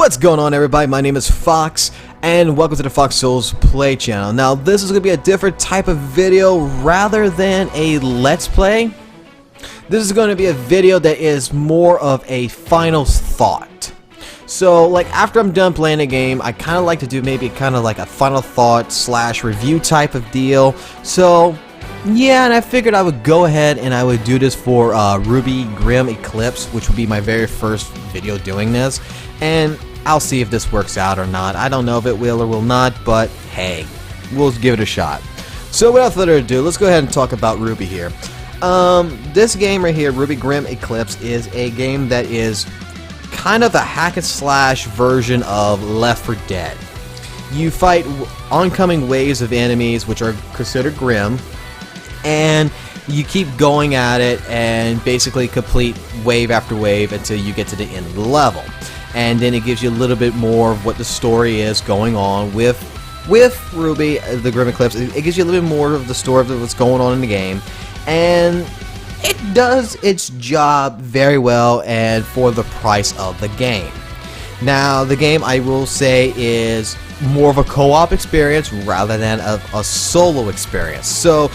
What's going on, everybody? My name is Fox, and welcome to the FOXSOLs Play channel. Now, this is going to be a different type of video rather than a Let's Play. This is going to be a video that is more of a final thought. So, like, after I'm done playing a game, I kind of like to do maybe kind of like a final thought / review type of deal. So, yeah, and I figured I would go ahead and I would do this for RWBY Grimm Eclipse, which would be my very first video doing this. And I'll see if this works out or not. I don't know if it will or will not, but hey, we'll give it a shot. So without further ado, let's go ahead and talk about RWBY here. This game right here, RWBY Grimm Eclipse, is a game that is kind of a hack and slash version of Left 4 Dead. You fight oncoming waves of enemies, which are considered grim, and you keep going at it and basically complete wave after wave until you get to the end of the level. And then it gives you a little bit more of what the story is going on with RWBY, the Grimm Eclipse. It gives you a little bit more of the story of what's going on in the game, and it does its job very well and for the price of the game. Now, the game, I will say, is more of a co-op experience rather than a solo experience. So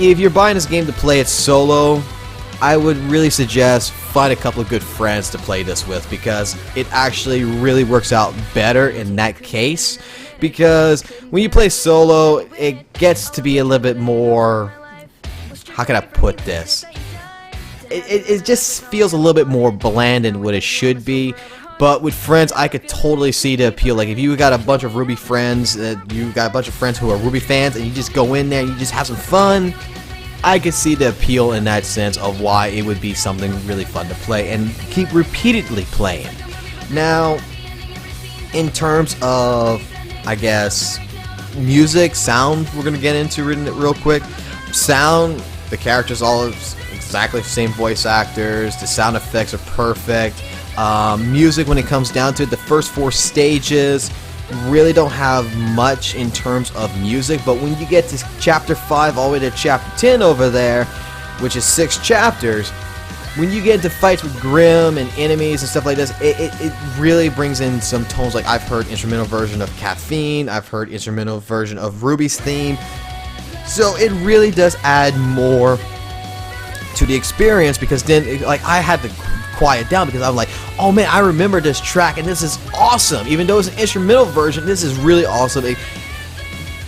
if you're buying this game to play it solo, I would really suggest find a couple of good friends to play this with, because it actually really works out better in that case. Because when you play solo, it gets to be a little bit more, how can I put this? It just feels a little bit more bland than what it should be. But with friends, I could totally see the appeal. Like, if you got a bunch of RWBY friends, you got a bunch of friends who are RWBY fans, and you just go in there and you just have some fun, I could see the appeal in that sense of why it would be something really fun to play and keep repeatedly playing. Now, in terms of, I guess, music, sound, we're going to get into real quick. Sound, the characters all exactly the same voice actors, the sound effects are perfect. Music, when it comes down to it, the first 4 stages really don't have much in terms of music, but when you get to chapter 5 all the way to chapter 10 over there, which is 6 chapters, when you get into fights with Grimm and enemies and stuff like this, it really brings in some tones. Like, I've heard instrumental version of Caffeine, I've heard instrumental version of RWBY's theme, so it really does add more to the experience, because then, like, I had to quiet down because I'm like, oh man, I remember this track and this is awesome. Even though it's an instrumental version, this is really awesome.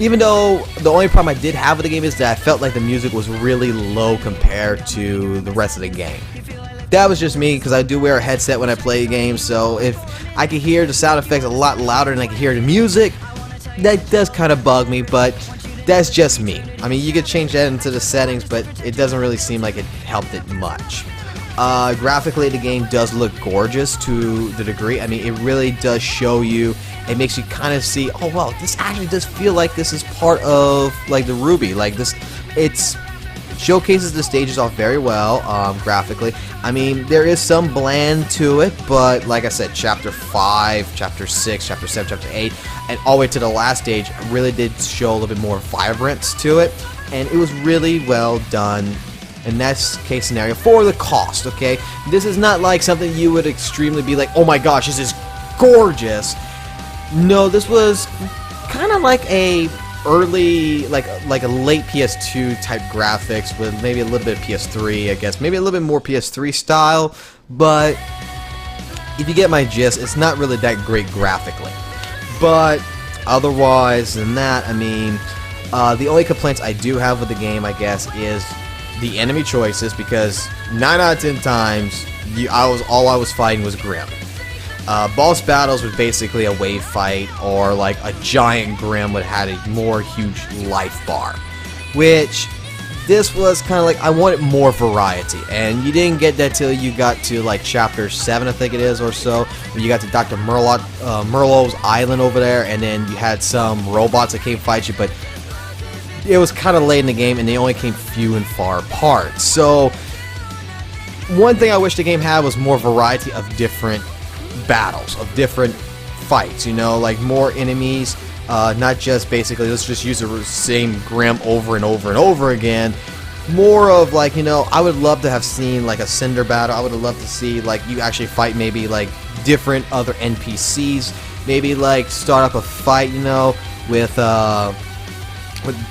Even though the only problem I did have with the game is that I felt like the music was really low compared to the rest of the game. That was just me, because I do wear a headset when I play games, so if I could hear the sound effects a lot louder than I could hear the music, that does kind of bug me, but that's just me. I mean, you could change that into the settings, but it doesn't really seem like it helped it much. Graphically, the game does look gorgeous to the degree. I mean, it really does show you, it makes you kind of see, oh well, this actually does feel like this is part of, like, the RWBY. Like, this, it showcases the stages off very well, graphically. I mean, there is some bland to it, but like I said, chapter 5, chapter 6, chapter 7, chapter 8, and all the way to the last stage really did show a little bit more vibrance to it, and it was really well done in that case scenario for the cost. Okay, this is not like something you would extremely be like, oh my gosh, this is gorgeous. No, this was kind of like a early, like a late PS2 type graphics with maybe a little bit of PS3, I guess, maybe a little bit more PS3 style, but if you get my gist, it's not really that great graphically. But otherwise than that, I mean, the only complaints I do have with the game, I guess, is the enemy choices, because 9 out of 10 times all I was fighting was Grimm. Boss battles was basically a wave fight, or like a giant Grimm would have had a more huge life bar, which this was kind of like, I wanted more variety, and you didn't get that till you got to like chapter 7, I think it is, or so, when you got to Dr. Merlot's island over there, and then you had some robots that came fight you, but it was kind of late in the game, and they only came few and far apart. So one thing I wish the game had was more variety of different battles, of different fights, you know, like more enemies, not just basically let's just use the same Grimm over and over and over again. More of like, you know, I would love to have seen like a Cinder battle. I would have loved to see like you actually fight maybe like different other NPCs. Maybe like start up a fight, you know, with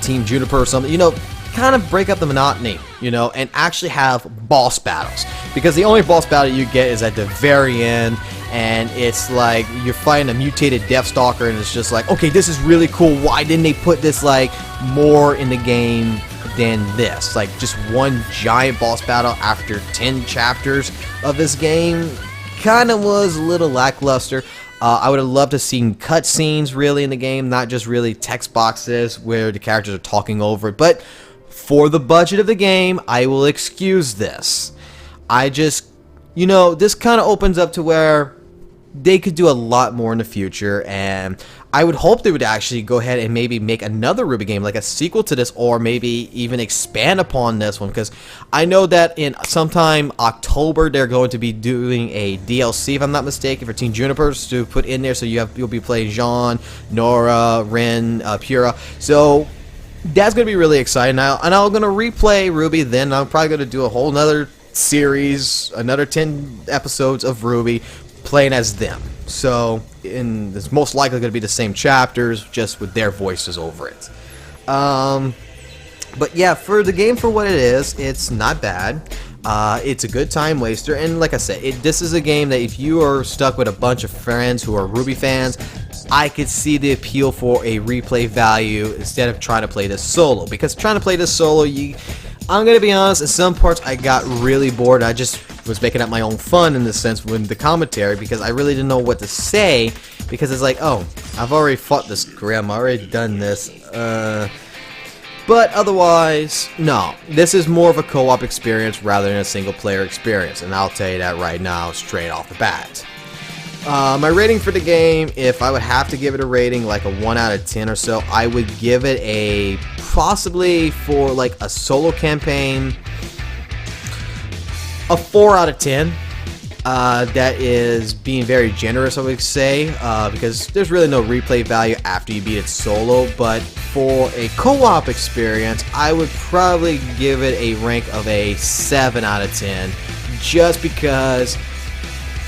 Team Juniper or something. You know, kind of break up the monotony, you know, and actually have boss battles. Because the only boss battle you get is at the very end, and it's like you're fighting a mutated Deathstalker, and it's just like, okay, this is really cool. Why didn't they put this like more in the game than this? Like just one giant boss battle after 10 chapters of this game kind of was a little lackluster. I would have loved to have seen cutscenes really in the game, not just really text boxes where the characters are talking over it. But for the budget of the game, I will excuse this. I just, you know, this kind of opens up to where they could do a lot more in the future, and I would hope they would actually go ahead and maybe make another RWBY game, like a sequel to this, or maybe even expand upon this one, because I know that in sometime October they're going to be doing a DLC, if I'm not mistaken, for Team Junipers to put in there, so you'll be playing Jean, Nora, Ren, Pura, so that's going to be really exciting. Now, and I'm going to replay RWBY, then I'm probably going to do a whole nother series, another 10 episodes of RWBY, playing as them. So it's most likely going to be the same chapters, just with their voices over it. But yeah, for the game, for what it is, it's not bad. It's a good time waster, and like I said, this is a game that if you are stuck with a bunch of friends who are RWBY fans, I could see the appeal for a replay value instead of trying to play this solo. Because trying to play this solo, I'm gonna be honest, in some parts I got really bored. I just was making up my own fun in the sense with the commentary, because I really didn't know what to say, because it's like, oh, I've already fought this Grimm, I've already done this, but otherwise, no, this is more of a co-op experience rather than a single player experience, and I'll tell you that right now straight off the bat. My rating for the game, if I would have to give it a rating, like a 1 out of 10 or so, I would give it a, possibly for like a solo campaign, a 4 out of 10. That is being very generous, I would say, because there's really no replay value after you beat it solo, but for a co-op experience, I would probably give it a rank of a 7 out of 10, just because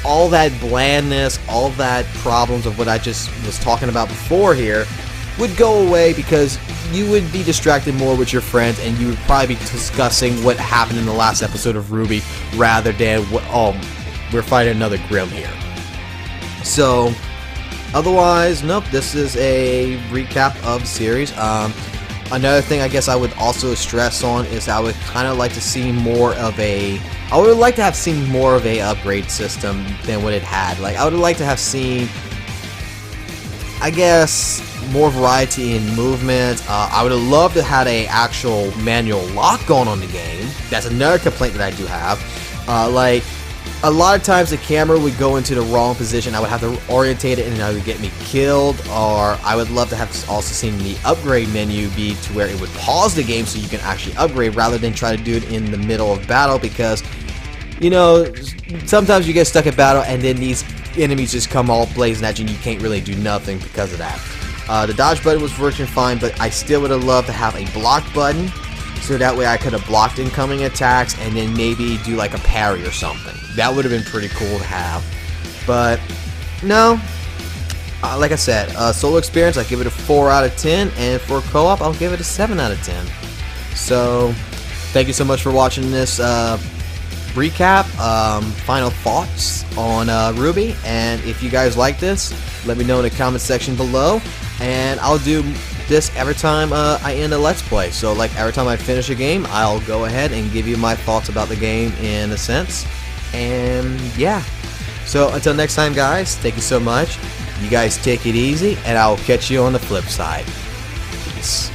all that blandness, all that problems of what I just was talking about before here would go away, because you would be distracted more with your friends, and you would probably be discussing what happened in the last episode of RWBY rather than what, oh, we're fighting another Grimm here. So otherwise, nope, this is a recap of the series. Another thing I guess I would also stress on is I would kind of like to see more of a, I would like to have seen more of a upgrade system than what it had. Like, I would like to have seen, I guess, more variety in movement. I would have loved to have a actual manual lock going on the game. That's another complaint that I do have. Like, a lot of times the camera would go into the wrong position. I would have to orientate it and it would get me killed. Or I would love to have also seen the upgrade menu be to where it would pause the game so you can actually upgrade rather than try to do it in the middle of battle, because, you know, sometimes you get stuck in battle and then these enemies just come all blazing at you and you can't really do nothing because of that. The dodge button was working fine, but I still would have loved to have a block button, so that way I could have blocked incoming attacks and then maybe do like a parry or something. That would have been pretty cool to have. But no, like I said, solo experience, I give it a 4 out of 10, and for co-op, I'll give it a 7 out of 10. So thank you so much for watching this recap, final thoughts on RWBY, and if you guys like this, let me know in the comment section below, and I'll do this every time I end a Let's Play. So like every time I finish a game, I'll go ahead and give you my thoughts about the game in a sense. And yeah, so until next time guys, thank you so much. You guys take it easy, and I'll catch you on the flip side. Peace.